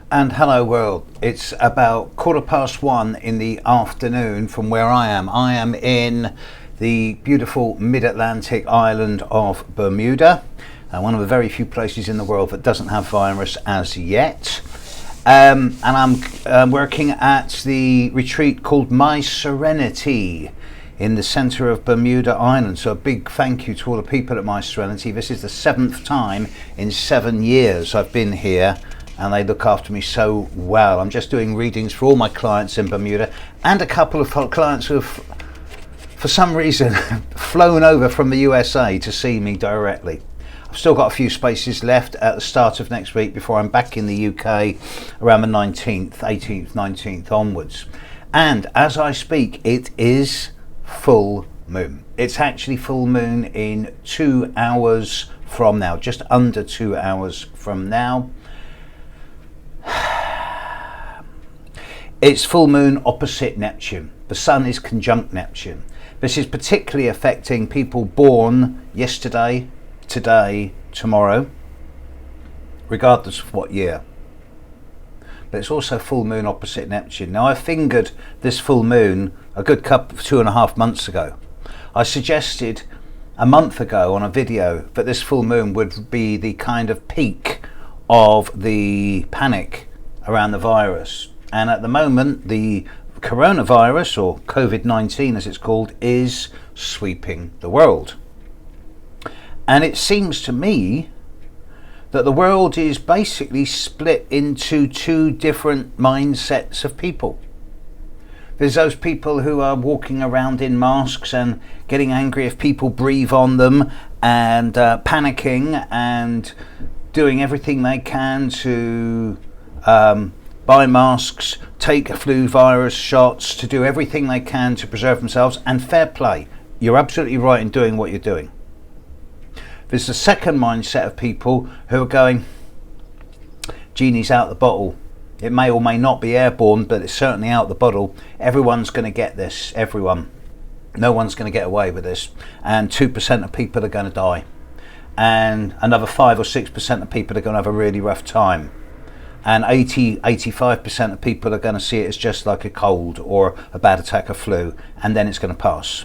And hello world, it's about 1:15 in the afternoon from where I am. I am in the beautiful mid-Atlantic island of Bermuda, one of the very few places in the world that doesn't have virus as yet. And I'm working at the retreat called My Serenity in the centre of Bermuda Island. So a big thank you to all the people at My Serenity. This is the 7th time in 7 years I've been here, and they look after me so well. I'm just doing readings for all my clients in Bermuda and a couple of clients who have, for some reason, flown over from the USA to see me directly. I've still got a few spaces left at the start of next week before I'm back in the UK around the 19th, 18th, 19th onwards. And as I speak, it is full moon. It's actually full moon in 2 hours from now, just under 2 hours from now. It's full moon opposite Neptune. The sun is conjunct Neptune. This is particularly affecting people born yesterday, today, tomorrow, regardless of what year. But it's also full moon opposite Neptune. Now, I fingered this full moon a good couple, 2.5 months ago. I suggested a month ago on a video that this full moon would be the kind of peak of the panic around the virus. And at the moment, the coronavirus, or COVID-19 as it's called, is sweeping the world. And it seems to me that the world is basically split into 2 different mindsets of people. There's those people who are walking around in masks and getting angry if people breathe on them, and panicking and doing everything they can to buy masks, take flu virus shots, to do everything they can to preserve themselves. And fair play, you're absolutely right in doing what you're doing. There's a second mindset of people who are going, genie's out the bottle. It may or may not be airborne, but it's certainly out the bottle. Everyone's going to get this, everyone. No one's going to get away with this. And 2% of people are going to die. And another 5 or 6% of people are going to have a really rough time. And 85% of people are going to see it as just like a cold or a bad attack of flu, and then it's going to pass.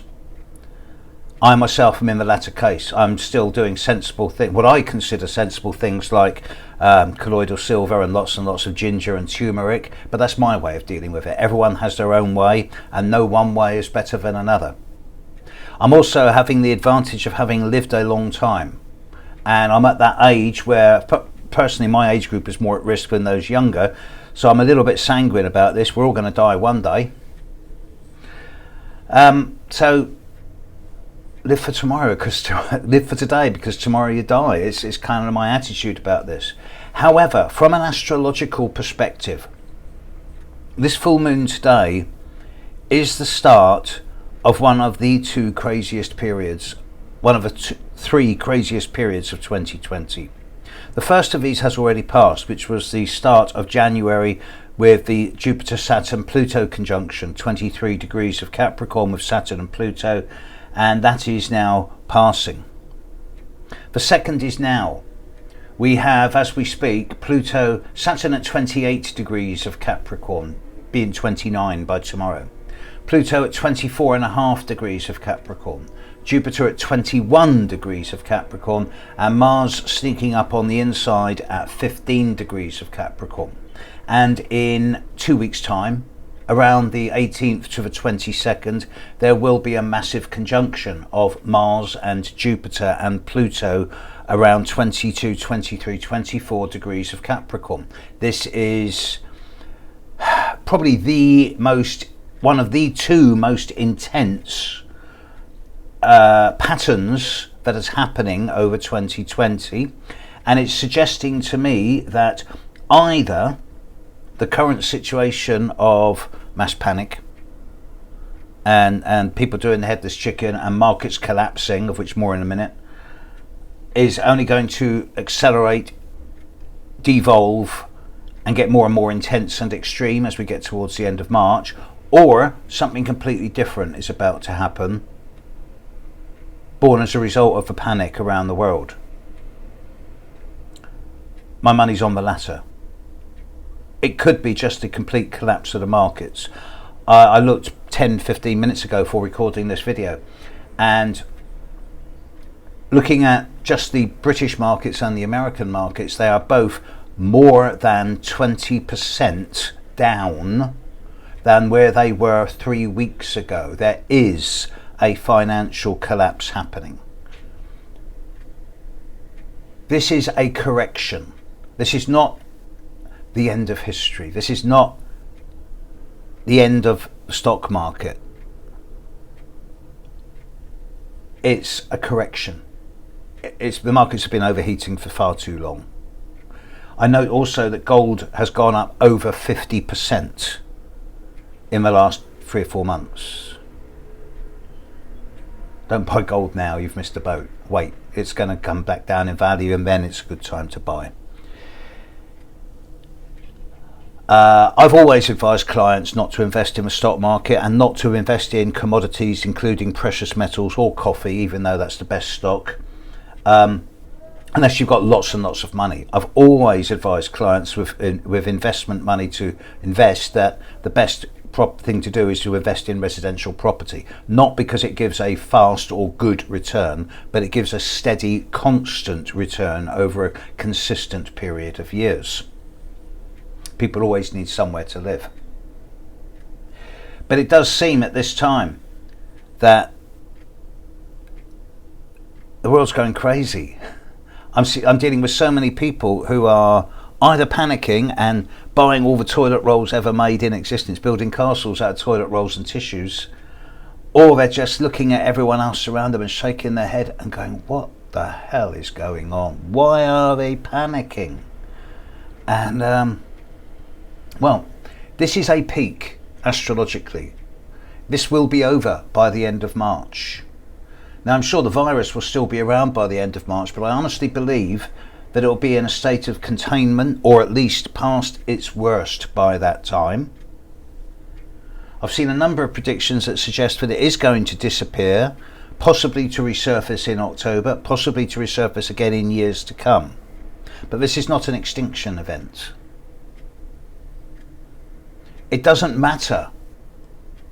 I myself am in the latter case. I'm still doing sensible things, what I consider sensible things, like colloidal silver and lots of ginger and turmeric, but that's my way of dealing with it. Everyone has their own way, and no one way is better than another. I'm also having the advantage of having lived a long time, and I'm at that age where, personally, my age group is more at risk than those younger, so I'm a little bit sanguine about this. We're all going to die one day. So live for tomorrow, live for today, because tomorrow you die. It's kind of my attitude about this. However, from an astrological perspective, this full moon today is the start of one of the 2 craziest periods, one of the 3 craziest periods of 2020. The first of these has already passed, which was the start of January with the Jupiter-Saturn-Pluto conjunction, 23 degrees of Capricorn with Saturn and Pluto, and that is now passing. The second is now. We have, as we speak, Pluto, Saturn at 28 degrees of Capricorn, being 29 by tomorrow. Pluto at 24.5 degrees of Capricorn. Jupiter at 21 degrees of Capricorn, and Mars sneaking up on the inside at 15 degrees of Capricorn. And in 2 weeks' time, around the 18th to the 22nd, there will be a massive conjunction of Mars and Jupiter and Pluto around 22, 23, 24 degrees of Capricorn. This is probably one of the 2 most intense patterns that is happening over 2020, and it's suggesting to me that either the current situation of mass panic and people doing the headless chicken and markets collapsing, of which more in a minute, is only going to accelerate, devolve, and get more and more intense and extreme as we get towards the end of March, or something completely different is about to happen, born as a result of the panic around the world. My money's on the latter. it could be just a complete collapse of the markets. I looked 10-15 minutes ago for recording this video, and looking at just the British markets and the American markets, they are both more than 20% down than where they were 3 weeks ago. There is a financial collapse happening. This is a correction. This is not the end of history. This is not the end of the stock market. It's a correction. The markets have been overheating for far too long. I note also that gold has gone up over 50% in the last 3 or 4 months. Don't buy gold now, you've missed the boat. Wait, it's going to come back down in value, and then it's a good time to buy. I've always advised clients not to invest in the stock market and not to invest in commodities, including precious metals or coffee, even though that's the best stock, unless you've got lots and lots of money. I've always advised clients with investment money to invest that the best thing to do is to invest in residential property, not because it gives a fast or good return, but it gives a steady, constant return over a consistent period of years. People always need somewhere to live. But it does seem at this time that the world's going crazy. I'm dealing with so many people who are either panicking and buying all the toilet rolls ever made in existence, building castles out of toilet rolls and tissues, or they're just looking at everyone else around them and shaking their head and going, what the hell is going on? Why are they panicking? And well, this is a peak astrologically. This will be over by the end of March. Now, I'm sure the virus will still be around by the end of March, but I honestly believe that it will be in a state of containment, or at least past its worst by that time. I've seen a number of predictions that suggest that it is going to disappear, possibly to resurface in October, possibly to resurface again in years to come. But this is not an extinction event. It doesn't matter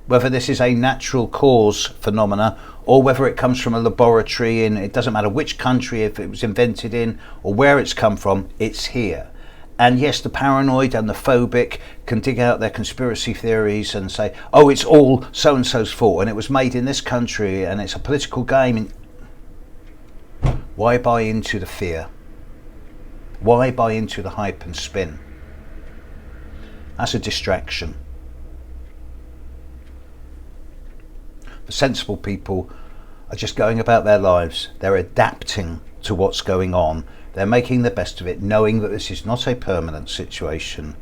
whether this is a natural cause phenomena or whether it comes from a laboratory, and it doesn't matter which country, if it was invented in or where it's come from, it's here. And yes, the paranoid and the phobic can dig out their conspiracy theories and say, oh, it's all so-and-so's fault and it was made in this country and it's a political game. Why buy into the fear? Why buy into the hype and spin? That's a distraction. The sensible people are just going about their lives. They're adapting to what's going on. They're making the best of it, knowing that this is not a permanent situation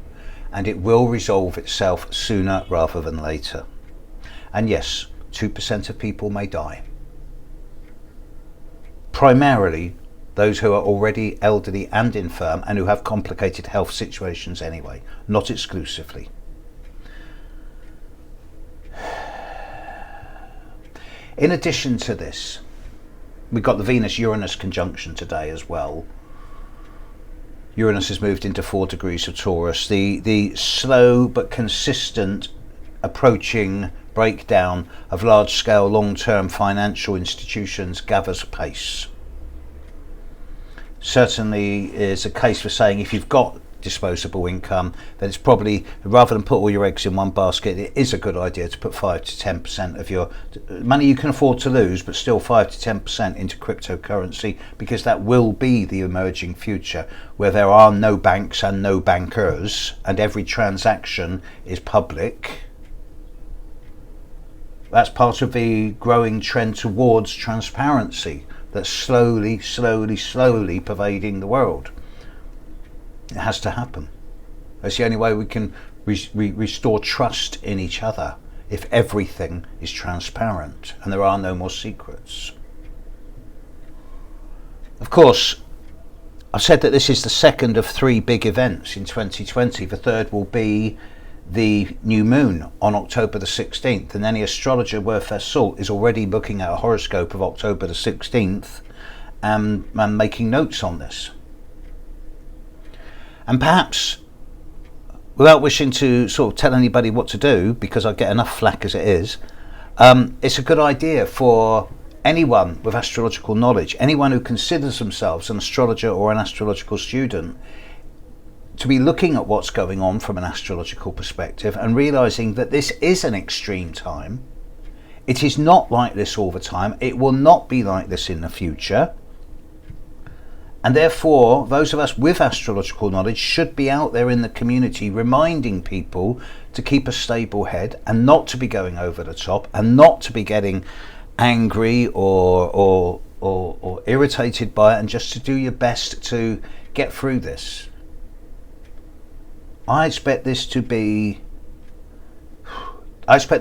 and it will resolve itself sooner rather than later. And yes, 2% of people may die. Primarily those who are already elderly and infirm and who have complicated health situations anyway, not exclusively. In addition to this, we've got the Venus-Uranus conjunction today as well. Uranus has moved into 4 degrees of Taurus. The slow but consistent approaching breakdown of large-scale, long-term financial institutions gathers pace. Certainly is a case for saying if you've got disposable income, then it's probably, rather than put all your eggs in one basket, it is a good idea to put 5 to 10% of your money you can afford to lose, but still 5 to 10% into cryptocurrency, because that will be the emerging future where there are no banks and no bankers and every transaction is public. That's part of the growing trend towards transparency that's slowly pervading the world. It has to happen. That's the only way we can restore trust in each other, if everything is transparent and there are no more secrets. Of course, I've said that this is the second of 3 big events in 2020. The third will be the new moon on October the 16th, and any astrologer worth their salt is already looking at a horoscope of October the 16th and making notes on this. And perhaps without wishing to sort of tell anybody what to do, because I get enough flack as it is, it's a good idea for anyone with astrological knowledge, anyone who considers themselves an astrologer or an astrological student, to be looking at what's going on from an astrological perspective and realizing that this is an extreme time. It is not like this all the time. It will not be like this in the future. And therefore, those of us with astrological knowledge should be out there in the community reminding people to keep a stable head and not to be going over the top and not to be getting angry or irritated by it, and just to do your best to get through this. I expect the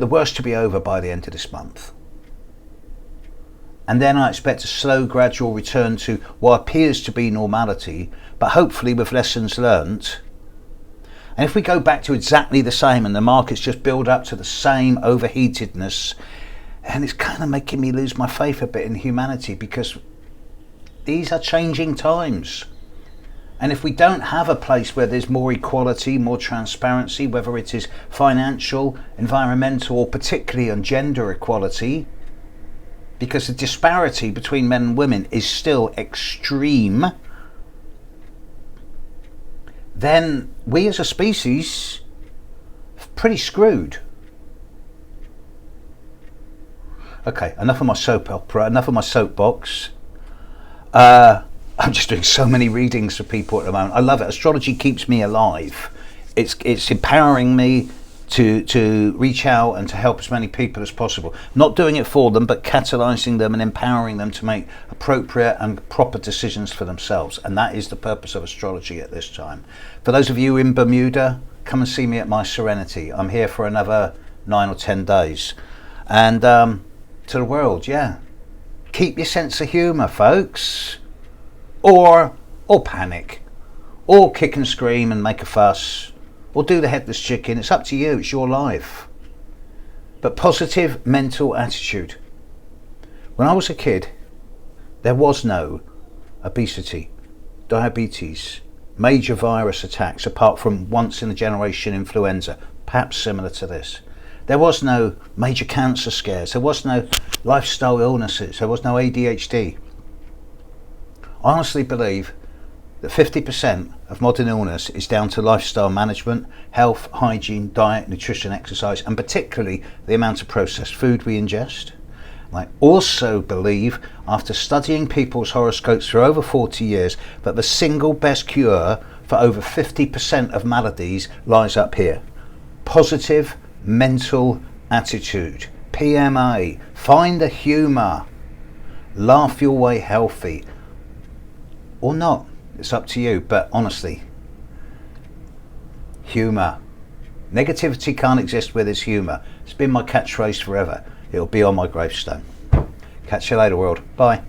worst to be over by the end of this month. And then I expect a slow, gradual return to what appears to be normality, but hopefully with lessons learnt. And if we go back to exactly the same and the markets just build up to the same overheatedness, and it's kind of making me lose my faith a bit in humanity, because these are changing times. And if we don't have a place where there's more equality, more transparency, whether it is financial, environmental, or particularly on gender equality, because the disparity between men and women is still extreme, then we as a species are pretty screwed. Okay, enough of my soap opera, enough of my soapbox. I'm just doing so many readings for people at the moment. I love it. Astrology keeps me alive. It's empowering me to reach out and to help as many people as possible. Not doing it for them, but catalysing them and empowering them to make appropriate and proper decisions for themselves. And that is the purpose of astrology at this time. For those of you in Bermuda, come and see me at my Serenity. I'm here for another 9 or 10 days. And to the world, yeah. Keep your sense of humour, folks. Or panic, or kick and scream and make a fuss, or do the headless chicken. It's up to you. It's your life. But positive mental attitude. When I was a kid, there was no obesity, diabetes, major virus attacks, apart from once in a generation influenza, perhaps similar to this. There was no major cancer scares. There was no lifestyle illnesses. There was no ADHD. I honestly believe that 50% of modern illness is down to lifestyle management, health, hygiene, diet, nutrition, exercise, and particularly the amount of processed food we ingest. I also believe, after studying people's horoscopes for over 40 years, that the single best cure for over 50% of maladies lies up here. Positive mental attitude. PMA. Find the humour. Laugh your way healthy. Or not, it's up to you, but honestly, humour. Negativity can't exist where there's humour. It's been my catchphrase forever. It'll be on my gravestone. Catch you later, world. Bye.